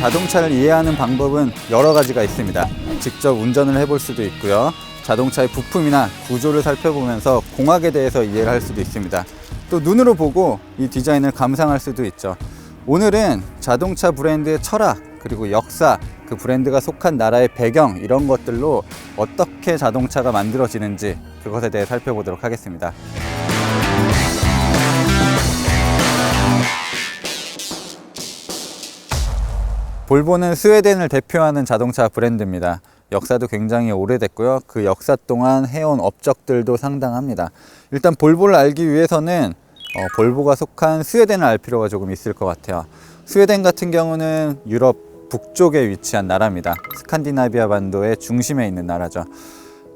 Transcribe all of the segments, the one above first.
자동차를 이해하는 방법은 여러 가지가 있습니다. 직접 운전을 해볼 수도 있고요. 자동차의 부품이나 구조를 살펴보면서 공학에 대해서 이해를 할 수도 있습니다. 또 눈으로 보고 이 디자인을 감상할 수도 있죠. 오늘은 자동차 브랜드의 철학, 그리고 역사, 그 브랜드가 속한 나라의 배경, 이런 것들로 어떻게 자동차가 만들어지는지 그것에 대해 살펴보도록 하겠습니다. 볼보는 스웨덴을 대표하는 자동차 브랜드입니다. 역사도 굉장히 오래됐고요. 그 역사 동안 해온 업적들도 상당합니다. 일단 볼보를 알기 위해서는 볼보가 속한 스웨덴을 알 필요가 조금 있을 것 같아요. 스웨덴 같은 경우는 유럽 북쪽에 위치한 나라입니다. 스칸디나비아 반도의 중심에 있는 나라죠.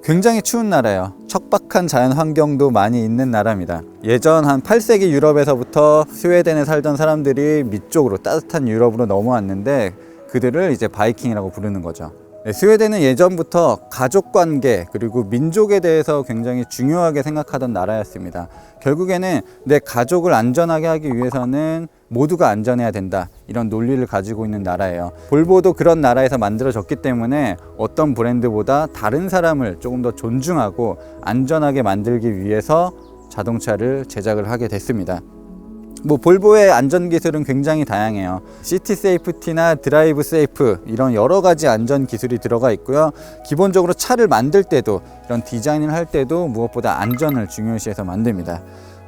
굉장히 추운 나라예요. 척박한 자연 환경도 많이 있는 나라입니다. 예전 한 8세기 유럽에서부터 스웨덴에 살던 사람들이 밑쪽으로 따뜻한 유럽으로 넘어왔는데 그들을 이제 바이킹이라고 부르는 거죠. 스웨덴은 예전부터 가족관계 그리고 민족에 대해서 굉장히 중요하게 생각하던 나라였습니다. 결국에는 내 가족을 안전하게 하기 위해서는 모두가 안전해야 된다, 이런 논리를 가지고 있는 나라예요. 볼보도 그런 나라에서 만들어졌기 때문에 어떤 브랜드보다 다른 사람을 조금 더 존중하고 안전하게 만들기 위해서 자동차를 제작을 하게 됐습니다. 볼보의 안전기술은 굉장히 다양해요. 시티 세이프티나 드라이브 세이프, 이런 여러 가지 안전 기술이 들어가 있고요. 기본적으로 차를 만들 때도, 이런 디자인을 할 때도 무엇보다 안전을 중요시해서 만듭니다.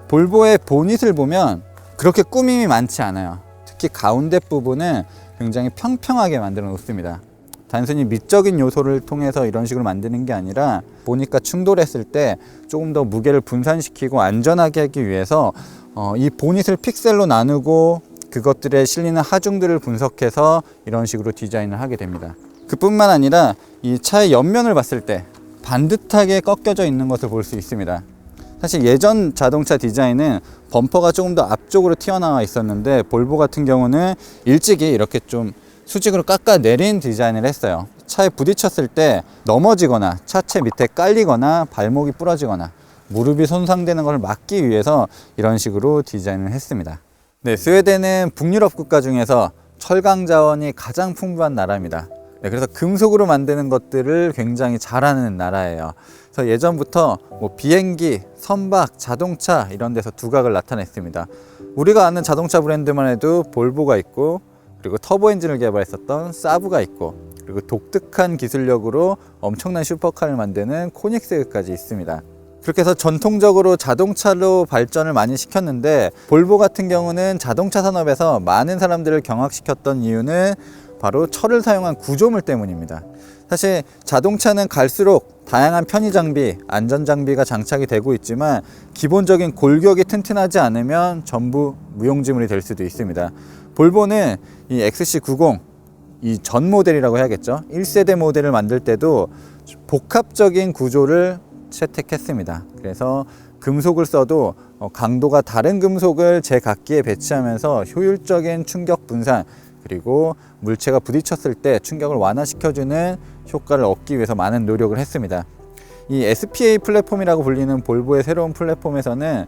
볼보의 보닛을 보면 그렇게 꾸밈이 많지 않아요. 특히 가운데 부분은 굉장히 평평하게 만들어 놓습니다. 단순히 미적인 요소를 통해서 이런 식으로 만드는 게 아니라 보닛과 충돌했을 때 조금 더 무게를 분산시키고 안전하게 하기 위해서 이 보닛을 픽셀로 나누고 그것들에 실리는 하중들을 분석해서 이런 식으로 디자인을 하게 됩니다. 그뿐만 아니라 이 차의 옆면을 봤을 때 반듯하게 꺾여져 있는 것을 볼 수 있습니다. 사실 예전 자동차 디자인은 범퍼가 조금 더 앞쪽으로 튀어나와 있었는데 볼보 같은 경우는 일찍이 이렇게 좀 수직으로 깎아내린 디자인을 했어요. 차에 부딪혔을 때 넘어지거나 차체 밑에 깔리거나 발목이 부러지거나 무릎이 손상되는 것을 막기 위해서 이런 식으로 디자인을 했습니다. 네, 스웨덴은 북유럽 국가 중에서 철강 자원이 가장 풍부한 나라입니다. 네, 그래서 금속으로 만드는 것들을 굉장히 잘하는 나라예요. 그래서 예전부터 비행기, 선박, 자동차 이런 데서 두각을 나타냈습니다. 우리가 아는 자동차 브랜드만 해도 볼보가 있고, 그리고 터보 엔진을 개발했었던 사브가 있고, 그리고 독특한 기술력으로 엄청난 슈퍼카를 만드는 코닉스까지 있습니다. 그렇게 해서 전통적으로 자동차로 발전을 많이 시켰는데, 볼보 같은 경우는 자동차 산업에서 많은 사람들을 경악시켰던 이유는 바로 철을 사용한 구조물 때문입니다. 사실 자동차는 갈수록 다양한 편의 장비, 안전 장비가 장착이 되고 있지만 기본적인 골격이 튼튼하지 않으면 전부 무용지물이 될 수도 있습니다. 볼보는 이 XC90, 이 전 모델이라고 해야겠죠. 1세대 모델을 만들 때도 복합적인 구조를 채택했습니다. 그래서 금속을 써도 강도가 다른 금속을 제각기에 배치하면서 효율적인 충격 분산, 그리고 물체가 부딪혔을 때 충격을 완화시켜주는 효과를 얻기 위해서 많은 노력을 했습니다. 이 SPA 플랫폼이라고 불리는 볼보의 새로운 플랫폼에서는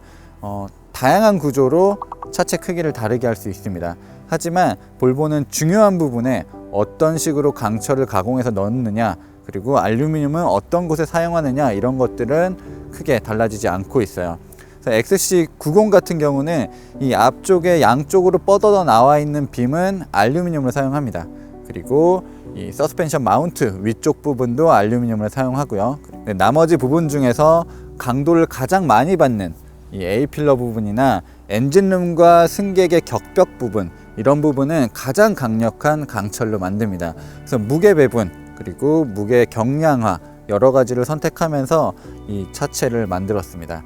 다양한 구조로 차체 크기를 다르게 할 수 있습니다. 하지만 볼보는 중요한 부분에 어떤 식으로 강철을 가공해서 넣느냐, 그리고 알루미늄은 어떤 곳에 사용하느냐, 이런 것들은 크게 달라지지 않고 있어요. XC90 같은 경우는 이 앞쪽에 양쪽으로 뻗어져 나와 있는 빔은 알루미늄을 사용합니다. 그리고 이 서스펜션 마운트 위쪽 부분도 알루미늄을 사용하고요. 나머지 부분 중에서 강도를 가장 많이 받는 이 A필러 부분이나 엔진룸과 승객의 격벽 부분, 이런 부분은 가장 강력한 강철로 만듭니다. 그래서 무게 배분, 그리고 무게 경량화, 여러 가지를 선택하면서 이 차체를 만들었습니다.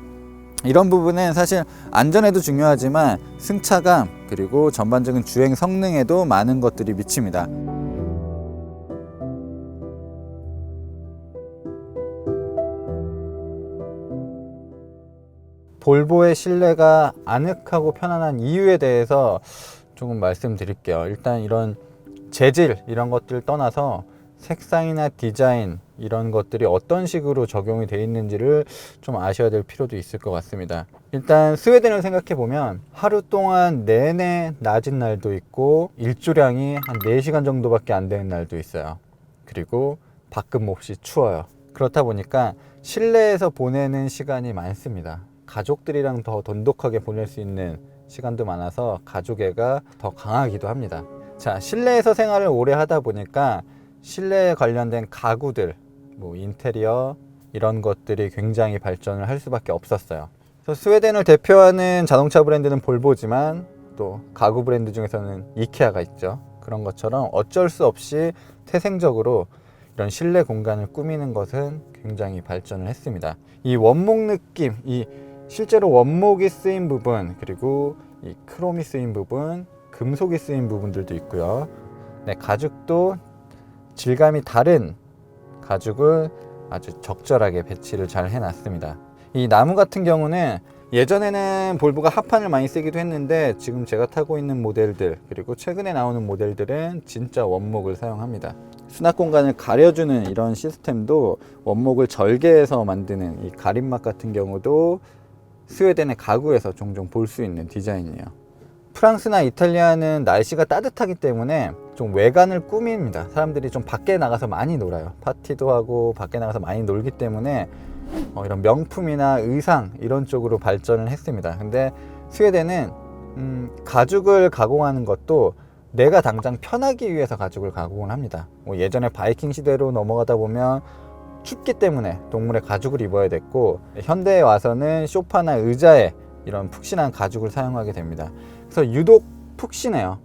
이런 부분은 사실 안전에도 중요하지만 승차감, 그리고 전반적인 주행 성능에도 많은 것들이 미칩니다. 볼보의 실내가 아늑하고 편안한 이유에 대해서 조금 말씀드릴게요. 일단 이런 재질, 이런 것들을 떠나서 색상이나 디자인 이런 것들이 어떤 식으로 적용이 되어 있는지를 좀 아셔야 될 필요도 있을 것 같습니다. 일단 스웨덴을 생각해 보면 하루 동안 내내 낮은 날도 있고 일조량이 한 4시간 정도밖에 안 되는 날도 있어요. 그리고 밖은 몹시 추워요. 그렇다 보니까 실내에서 보내는 시간이 많습니다. 가족들이랑 더 돈독하게 보낼 수 있는 시간도 많아서 가족애가 더 강하기도 합니다. 자, 실내에서 생활을 오래 하다 보니까 실내에 관련된 가구들, 뭐 인테리어 이런 것들이 굉장히 발전을 할 수밖에 없었어요. 그래서 스웨덴을 대표하는 자동차 브랜드는 볼보지만 또 가구 브랜드 중에서는 이케아가 있죠. 그런 것처럼 어쩔 수 없이 태생적으로 이런 실내 공간을 꾸미는 것은 굉장히 발전을 했습니다. 이 원목 느낌, 이 실제로 원목이 쓰인 부분, 그리고 이 크롬이 쓰인 부분, 금속이 쓰인 부분들도 있고요. 네, 가죽도 질감이 다른 가죽을 아주 적절하게 배치를 잘 해놨습니다. 이 나무 같은 경우는 예전에는 볼보가 합판을 많이 쓰기도 했는데 지금 제가 타고 있는 모델들 그리고 최근에 나오는 모델들은 진짜 원목을 사용합니다. 수납 공간을 가려주는 이런 시스템도 원목을 절개해서 만드는 이 가림막 같은 경우도 스웨덴의 가구에서 종종 볼 수 있는 디자인이에요. 프랑스나 이탈리아는 날씨가 따뜻하기 때문에 좀 외관을 꾸밉니다. 사람들이 좀 밖에 나가서 많이 놀아요. 파티도 하고 밖에 나가서 많이 놀기 때문에 이런 명품이나 의상 이런 쪽으로 발전을 했습니다. 근데 스웨덴은 가죽을 가공하는 것도 내가 당장 편하기 위해서 가죽을 가공을 합니다. 예전에 바이킹 시대로 넘어가다 보면 춥기 때문에 동물의 가죽을 입어야 됐고, 현대에 와서는 소파나 의자에 이런 푹신한 가죽을 사용하게 됩니다. 그래서 유독 푹신해요.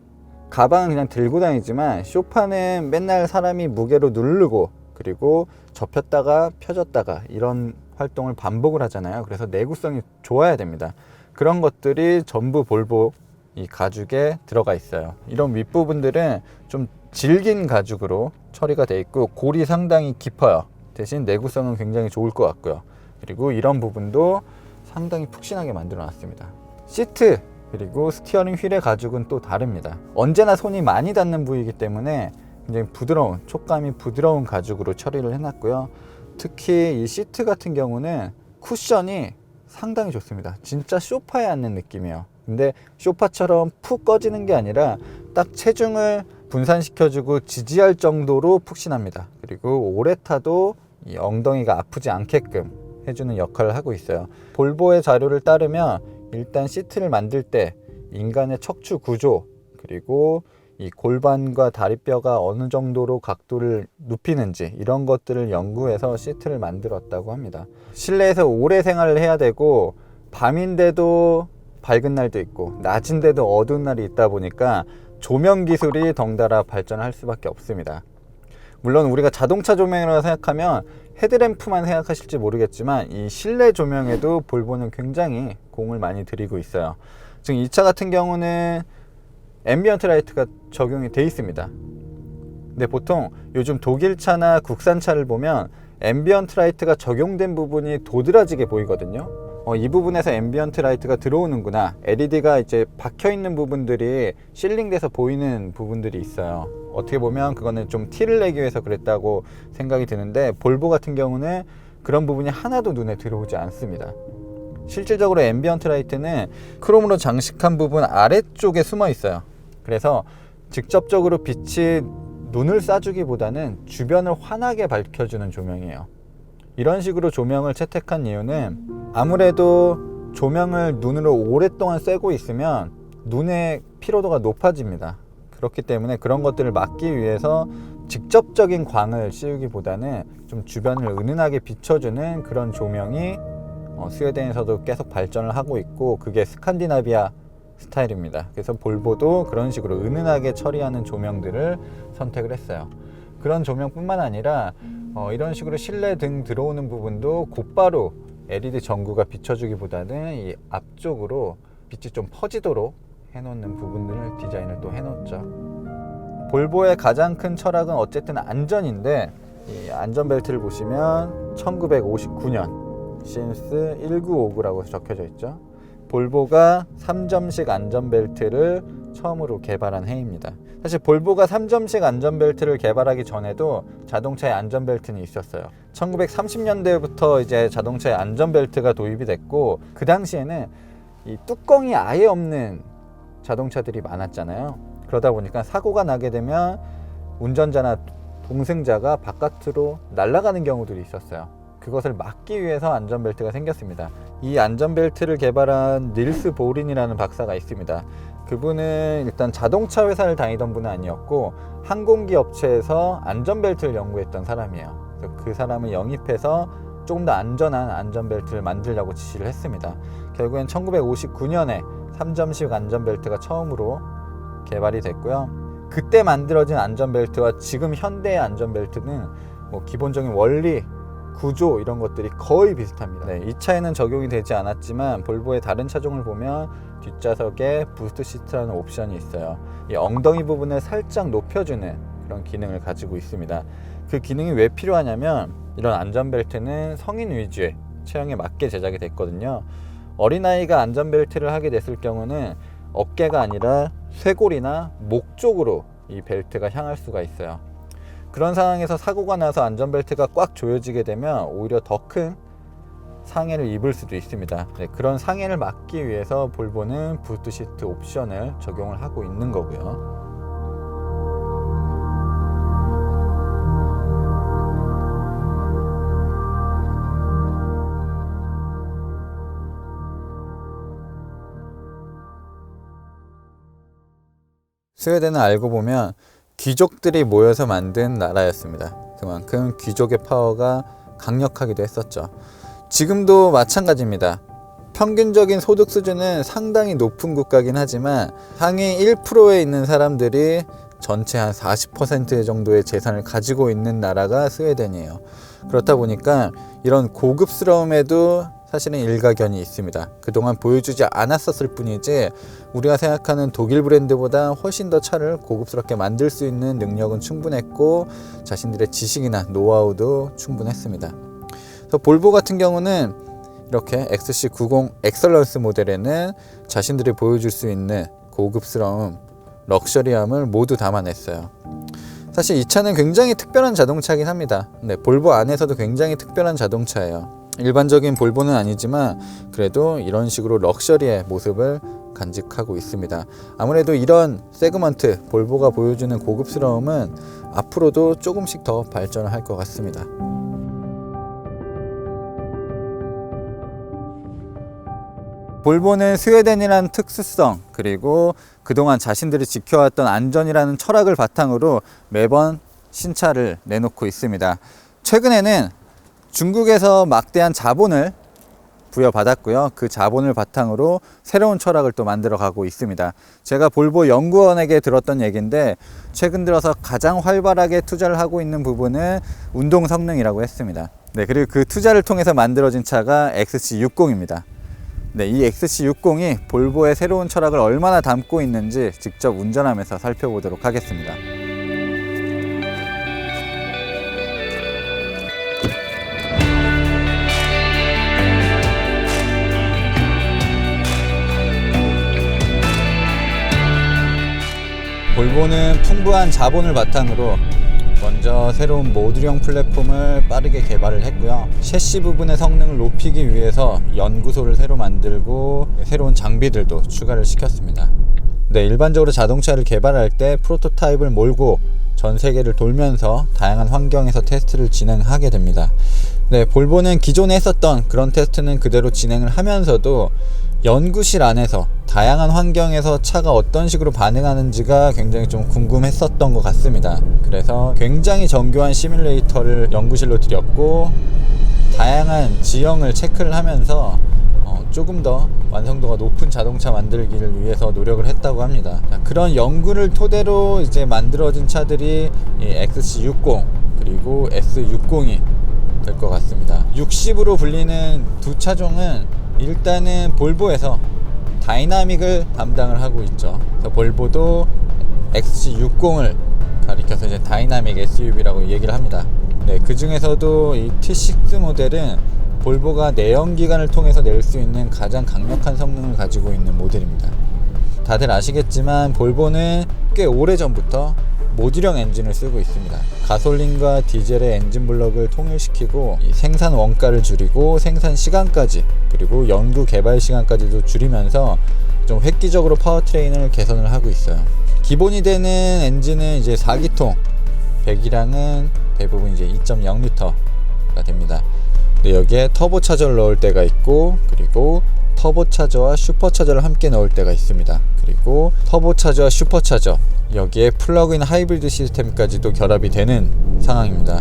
가방은 그냥 들고 다니지만 소파는 맨날 사람이 무게로 누르고 그리고 접혔다가 펴졌다가 이런 활동을 반복을 하잖아요. 그래서 내구성이 좋아야 됩니다. 그런 것들이 전부 볼보 이 가죽에 들어가 있어요. 이런 윗부분들은 좀 질긴 가죽으로 처리가 되어 있고 골이 상당히 깊어요. 대신 내구성은 굉장히 좋을 것 같고요. 그리고 이런 부분도 상당히 푹신하게 만들어 놨습니다. 시트 그리고 스티어링 휠의 가죽은 또 다릅니다. 언제나 손이 많이 닿는 부위이기 때문에 굉장히 부드러운, 촉감이 부드러운 가죽으로 처리를 해놨고요. 특히 이 시트 같은 경우는 쿠션이 상당히 좋습니다. 진짜 소파에 앉는 느낌이에요. 근데 소파처럼 푹 꺼지는 게 아니라 딱 체중을 분산시켜주고 지지할 정도로 푹신합니다. 그리고 오래 타도 이 엉덩이가 아프지 않게끔 해주는 역할을 하고 있어요. 볼보의 자료를 따르면 일단 시트를 만들 때 인간의 척추 구조 그리고 이 골반과 다리뼈가 어느 정도로 각도를 눕히는지 이런 것들을 연구해서 시트를 만들었다고 합니다. 실내에서 오래 생활을 해야 되고 밤인데도 밝은 날도 있고 낮인데도 어두운 날이 있다 보니까 조명 기술이 덩달아 발전할 수밖에 없습니다. 물론 우리가 자동차 조명이라고 생각하면 헤드램프만 생각하실지 모르겠지만 이 실내 조명에도 볼보는 굉장히 공을 많이 들이고 있어요. 지금 이 차 같은 경우는 앰비언트 라이트가 적용이 돼 있습니다. 근데 보통 요즘 독일차나 국산차를 보면 앰비언트 라이트가 적용된 부분이 도드라지게 보이거든요. 이 부분에서 앰비언트 라이트가 들어오는구나, LED가 이제 박혀 있는 부분들이 실링돼서 보이는 부분들이 있어요. 어떻게 보면 그거는 좀 티를 내기 위해서 그랬다고 생각이 드는데 볼보 같은 경우는 그런 부분이 하나도 눈에 들어오지 않습니다. 실질적으로 앰비언트 라이트는 크롬으로 장식한 부분 아래쪽에 숨어 있어요. 그래서 직접적으로 빛이 눈을 쏴주기보다는 주변을 환하게 밝혀주는 조명이에요. 이런 식으로 조명을 채택한 이유는 아무래도 조명을 눈으로 오랫동안 쐬고 있으면 눈의 피로도가 높아집니다. 그렇기 때문에 그런 것들을 막기 위해서 직접적인 광을 씌우기보다는 좀 주변을 은은하게 비춰주는 그런 조명이 스웨덴에서도 계속 발전을 하고 있고, 그게 스칸디나비아 스타일입니다. 그래서 볼보도 그런 식으로 은은하게 처리하는 조명들을 선택을 했어요. 그런 조명뿐만 아니라 이런 식으로 실내 등 들어오는 부분도 곧바로 LED 전구가 비춰주기보다는 이 앞쪽으로 빛이 좀 퍼지도록 해놓는 부분들을 디자인을 또 해놓죠. 볼보의 가장 큰 철학은 어쨌든 안전인데, 이 안전벨트를 보시면 1959년 신스 1959라고 적혀져 있죠. 볼보가 3점식 안전벨트를 처음으로 개발한 해입니다. 사실 볼보가 3점식 안전벨트를 개발하기 전에도 자동차에 안전벨트는 있었어요. 1930년대부터 이제 자동차에 안전벨트가 도입이 됐고, 그 당시에는 이 뚜껑이 아예 없는 자동차들이 많았잖아요. 그러다 보니까 사고가 나게 되면 운전자나 동승자가 바깥으로 날아가는 경우들이 있었어요. 그것을 막기 위해서 안전벨트가 생겼습니다. 이 안전벨트를 개발한 닐스 보린이라는 박사가 있습니다. 그분은 일단 자동차 회사를 다니던 분은 아니었고 항공기 업체에서 안전벨트를 연구했던 사람이에요. 그래서 그 사람을 영입해서 조금 더 안전한 안전벨트를 만들려고 지시를 했습니다. 결국엔 1959년에 3점식 안전벨트가 처음으로 개발이 됐고요. 그때 만들어진 안전벨트와 지금 현대의 안전벨트는 뭐 기본적인 원리, 구조 이런 것들이 거의 비슷합니다. 네, 이 차에는 적용이 되지 않았지만 볼보의 다른 차종을 보면 뒷좌석에 부스트 시트라는 옵션이 있어요. 이 엉덩이 부분을 살짝 높여주는 그런 기능을 가지고 있습니다. 그 기능이 왜 필요하냐면 이런 안전벨트는 성인 위주의 체형에 맞게 제작이 됐거든요. 어린아이가 안전벨트를 하게 됐을 경우는 어깨가 아니라 쇄골이나 목 쪽으로 이 벨트가 향할 수가 있어요. 그런 상황에서 사고가 나서 안전벨트가 꽉 조여지게 되면 오히려 더 큰 상해를 입을 수도 있습니다. 네, 그런 상해를 막기 위해서 볼보는 부스트 시트 옵션을 적용을 하고 있는 거고요. 스웨덴은 알고 보면 귀족들이 모여서 만든 나라였습니다. 그만큼 귀족의 파워가 강력하기도 했었죠. 지금도 마찬가지입니다. 평균적인 소득 수준은 상당히 높은 국가긴 하지만 상위 1%에 있는 사람들이 전체 한 40% 정도의 재산을 가지고 있는 나라가 스웨덴이에요. 그렇다 보니까 이런 고급스러움에도 사실은 일가견이 있습니다. 그동안 보여주지 않았었을 뿐이지 우리가 생각하는 독일 브랜드보다 훨씬 더 차를 고급스럽게 만들 수 있는 능력은 충분했고 자신들의 지식이나 노하우도 충분했습니다. 그래서 볼보 같은 경우는 이렇게 XC90 엑설런스 모델에는 자신들이 보여줄 수 있는 고급스러움, 럭셔리함을 모두 담아냈어요. 사실 이 차는 굉장히 특별한 자동차긴 합니다. 네, 볼보 안에서도 굉장히 특별한 자동차예요. 일반적인 볼보는 아니지만 그래도 이런 식으로 럭셔리의 모습을 간직하고 있습니다. 아무래도 이런 세그먼트, 볼보가 보여주는 고급스러움은 앞으로도 조금씩 더 발전을 할 것 같습니다. 볼보는 스웨덴이라는 특수성 그리고 그동안 자신들이 지켜왔던 안전이라는 철학을 바탕으로 매번 신차를 내놓고 있습니다. 최근에는 중국에서 막대한 자본을 부여받았고요. 그 자본을 바탕으로 새로운 철학을 또 만들어 가고 있습니다. 제가 볼보 연구원에게 들었던 얘기인데 최근 들어서 가장 활발하게 투자를 하고 있는 부분은 운동 성능이라고 했습니다. 네, 그리고 그 투자를 통해서 만들어진 차가 XC60입니다. 네, 이 XC60이 볼보의 새로운 철학을 얼마나 담고 있는지 직접 운전하면서 살펴보도록 하겠습니다. 볼보는 풍부한 자본을 바탕으로 먼저 새로운 모듈형 플랫폼을 빠르게 개발을 했고요. 셰시 부분의 성능을 높이기 위해서 연구소를 새로 만들고 새로운 장비들도 추가를 시켰습니다. 네, 일반적으로 자동차를 개발할 때 프로토타입을 몰고 전 세계를 돌면서 다양한 환경에서 테스트를 진행하게 됩니다. 네, 볼보는 기존에 했었던 그런 테스트는 그대로 진행을 하면서도 연구실 안에서 다양한 환경에서 차가 어떤 식으로 반응하는지가 굉장히 좀 궁금했었던 것 같습니다. 그래서 굉장히 정교한 시뮬레이터를 연구실로 들였고 다양한 지형을 체크를 하면서 조금 더 완성도가 높은 자동차 만들기를 위해서 노력을 했다고 합니다. 자, 그런 연구를 토대로 이제 만들어진 차들이 이 XC60 그리고 S60이 될 것 같습니다. 60으로 불리는 두 차종은 일단은 볼보에서 다이나믹을 담당을 하고 있죠. 그래서 볼보도 XC60을 가리켜서 이제 다이나믹 SUV라고 얘기를 합니다. 네, 그 중에서도 이 T6 모델은 볼보가 내연기관을 통해서 낼 수 있는 가장 강력한 성능을 가지고 있는 모델입니다. 다들 아시겠지만 볼보는 꽤 오래전부터 모듈형 엔진을 쓰고 있습니다. 가솔린과 디젤의 엔진 블럭을 통일시키고 생산 원가를 줄이고 생산 시간까지, 그리고 연구 개발 시간까지도 줄이면서 좀 획기적으로 파워트레인을 개선을 하고 있어요. 기본이 되는 엔진은 이제 4기통, 배기량은 대부분 이제 2.0L가 됩니다. 여기에 터보차저를 넣을 때가 있고, 그리고 터보차저와 슈퍼차저를 함께 넣을 때가 있습니다. 그리고 터보차저와 슈퍼차저, 여기에 플러그인 하이브리드 시스템까지도 결합이 되는 상황입니다.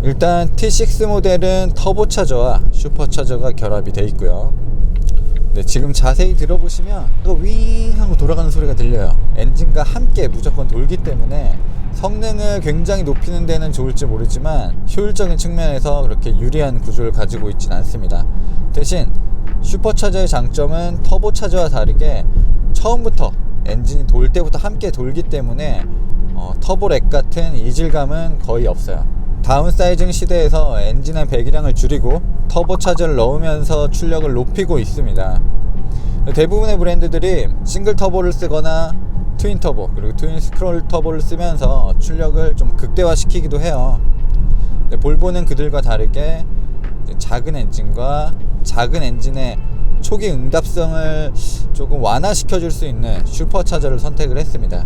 일단 T6 모델은 터보차저와 슈퍼차저가 결합이 되어 있고요. 네, 지금 자세히 들어보시면 윙 하고 돌아가는 소리가 들려요. 엔진과 함께 무조건 돌기 때문에 성능을 굉장히 높이는 데는 좋을지 모르지만 효율적인 측면에서 그렇게 유리한 구조를 가지고 있진 않습니다. 대신 슈퍼차저의 장점은 터보차저와 다르게 처음부터 엔진이 돌 때부터 함께 돌기 때문에 터보렉 같은 이질감은 거의 없어요. 다운사이징 시대에서 엔진의 배기량을 줄이고 터보차저를 넣으면서 출력을 높이고 있습니다. 대부분의 브랜드들이 싱글 터보를 쓰거나 트윈 터보, 그리고 트윈 스크롤 터보를 쓰면서 출력을 좀 극대화시키기도 해요. 볼보는 그들과 다르게 작은 엔진과 작은 엔진의 초기 응답성을 조금 완화시켜 줄 수 있는 슈퍼차저를 선택을 했습니다.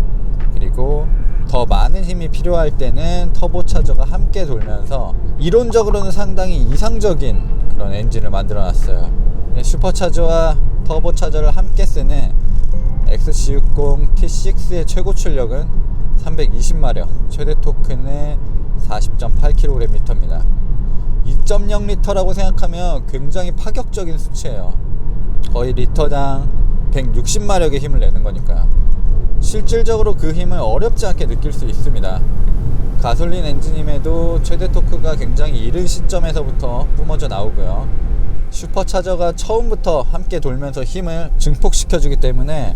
그리고 더 많은 힘이 필요할 때는 터보차저가 함께 돌면서 이론적으로는 상당히 이상적인 그런 엔진을 만들어 놨어요. 슈퍼차저와 터보차저를 함께 쓰는 XC60 T6의 최고 출력은 320마력, 최대 토크는 40.8kgm입니다. 2.0L라고 생각하면 굉장히 파격적인 수치예요. 거의 리터당 160마력의 힘을 내는 거니까요. 실질적으로 그 힘을 어렵지 않게 느낄 수 있습니다. 가솔린 엔진임에도 최대 토크가 굉장히 이른 시점에서부터 뿜어져 나오고요. 슈퍼차저가 처음부터 함께 돌면서 힘을 증폭시켜주기 때문에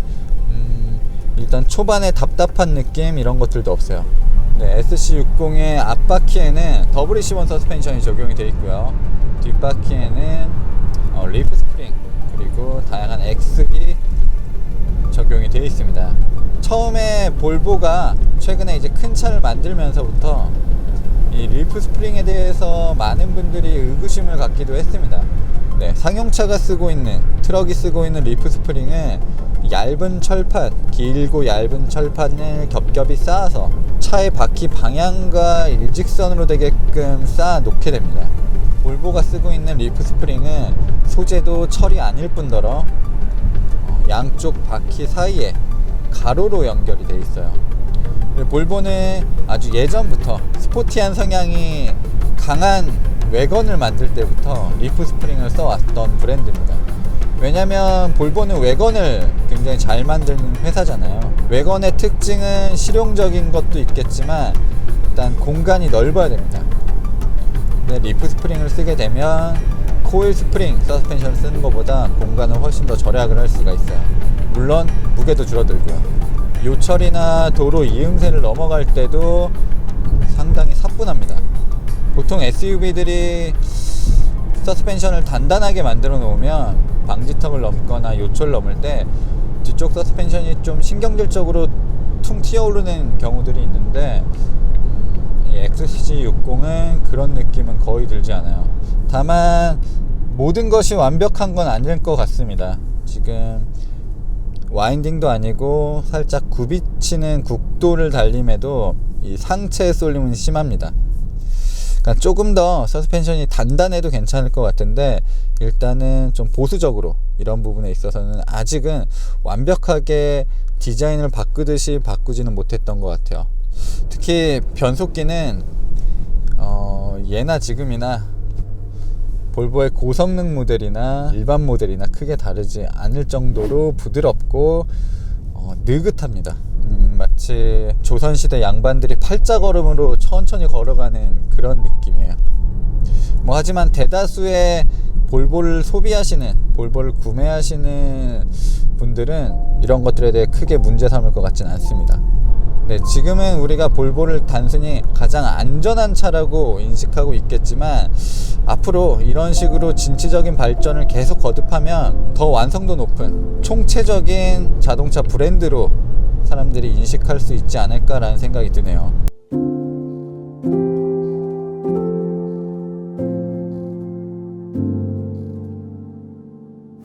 일단 초반에 답답한 느낌 이런 것들도 없어요. 네, SC60의 앞바퀴에는 WC1 서스펜션이 적용이 되어 있고요. 뒷바퀴에는 리프 스프링, 그리고 다양한 X기 적용이 되어 있습니다. 처음에 볼보가 최근에 이제 큰 차를 만들면서부터 이 리프 스프링에 대해서 많은 분들이 의구심을 갖기도 했습니다. 네, 상용차가 쓰고 있는, 트럭이 쓰고 있는 리프 스프링은 얇은 철판, 길고 얇은 철판을 겹겹이 쌓아서 차의 바퀴 방향과 일직선으로 되게끔 쌓아 놓게 됩니다. 볼보가 쓰고 있는 리프 스프링은 소재도 철이 아닐 뿐더러 양쪽 바퀴 사이에 가로로 연결이 되어 있어요. 볼보는 아주 예전부터 스포티한 성향이 강한 외건을 만들 때부터 리프 스프링을 써왔던 브랜드입니다. 왜냐면 볼보는 외건을 굉장히 잘 만드는 회사잖아요. 외건의 특징은 실용적인 것도 있겠지만 일단 공간이 넓어야 됩니다. 근데 리프 스프링을 쓰게 되면 코일 스프링 서스펜션을 쓰는 것보다 공간을 훨씬 더 절약을 할 수가 있어요. 물론 무게도 줄어들고요. 요철이나 도로 이음새를 넘어갈 때도 상당히 사뿐합니다. 보통 SUV들이 서스펜션을 단단하게 만들어 놓으면 방지턱을 넘거나 요철 넘을 때 뒤쪽 서스펜션이 좀 신경질적으로 퉁 튀어오르는 경우들이 있는데 이 XC60은 그런 느낌은 거의 들지 않아요. 다만 모든 것이 완벽한 건 아닐 것 같습니다. 지금 와인딩도 아니고 살짝 굽이치는 국도를 달림에도 이 상체의 쏠림은 심합니다. 그러니까 조금 더 서스펜션이 단단해도 괜찮을 것 같은데 일단은 좀 보수적으로 이런 부분에 있어서는 아직은 완벽하게 디자인을 바꾸듯이 바꾸지는 못했던 것 같아요. 특히 변속기는 예나 지금이나 볼보의 고성능 모델이나 일반 모델이나 크게 다르지 않을 정도로 부드럽고 느긋합니다. 마치 조선시대 양반들이 팔자걸음으로 천천히 걸어가는 그런 느낌이에요. 하지만 대다수의 볼보를 소비하시는, 볼보를 구매하시는 분들은 이런 것들에 대해 크게 문제 삼을 것 같지는 않습니다. 네, 지금은 우리가 볼보를 단순히 가장 안전한 차라고 인식하고 있겠지만 앞으로 이런 식으로 진취적인 발전을 계속 거듭하면 더 완성도 높은 총체적인 자동차 브랜드로 사람들이 인식할 수 있지 않을까라는 생각이 드네요.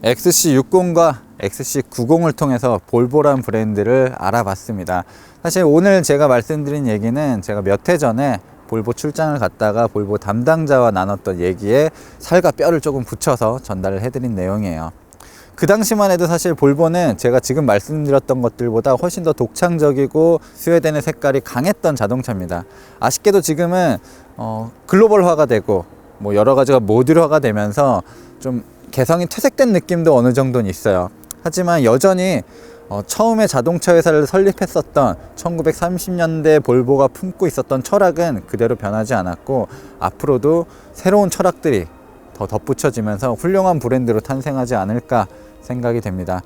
XC60과 XC90을 통해서 볼보란 브랜드를 알아봤습니다. 사실 오늘 제가 말씀드린 얘기는 제가 몇 해 전에 볼보 출장을 갔다가 볼보 담당자와 나눴던 얘기에 살과 뼈를 조금 붙여서 전달을 해드린 내용이에요. 그 당시만 해도 사실 볼보는 제가 지금 말씀드렸던 것들보다 훨씬 더 독창적이고 스웨덴의 색깔이 강했던 자동차입니다. 아쉽게도 지금은 글로벌화가 되고 뭐 여러 가지가 모듈화가 되면서 좀 개성이 퇴색된 느낌도 어느 정도는 있어요. 하지만 여전히 처음에 자동차 회사를 설립했었던 1930년대 볼보가 품고 있었던 철학은 그대로 변하지 않았고 앞으로도 새로운 철학들이 더 덧붙여지면서 훌륭한 브랜드로 탄생하지 않을까 생각이 됩니다.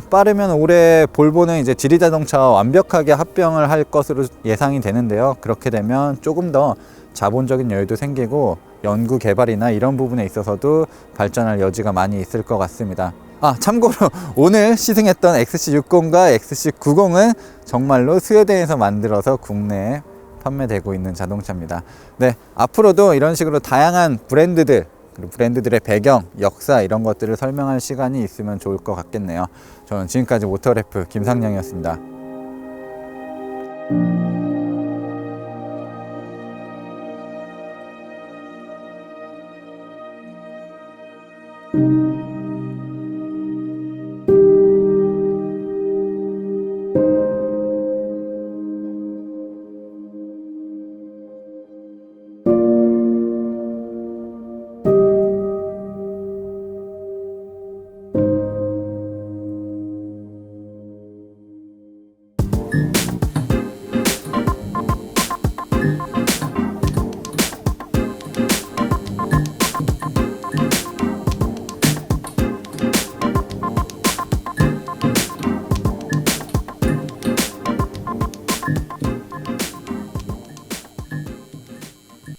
빠르면 올해 볼보는 이제 지리자동차와 완벽하게 합병을 할 것으로 예상이 되는데요. 그렇게 되면 조금 더 자본적인 여유도 생기고 연구 개발이나 이런 부분에 있어서도 발전할 여지가 많이 있을 것 같습니다. 참고로 오늘 시승했던 XC60과 XC90은 정말로 스웨덴에서 만들어서 국내에 판매되고 있는 자동차입니다. 네, 앞으로도 이런 식으로 다양한 브랜드들, 그리고 브랜드들의 배경, 역사 이런 것들을 설명할 시간이 있으면 좋을 것 같겠네요. 저는 지금까지 모터래프 김상영이었습니다. you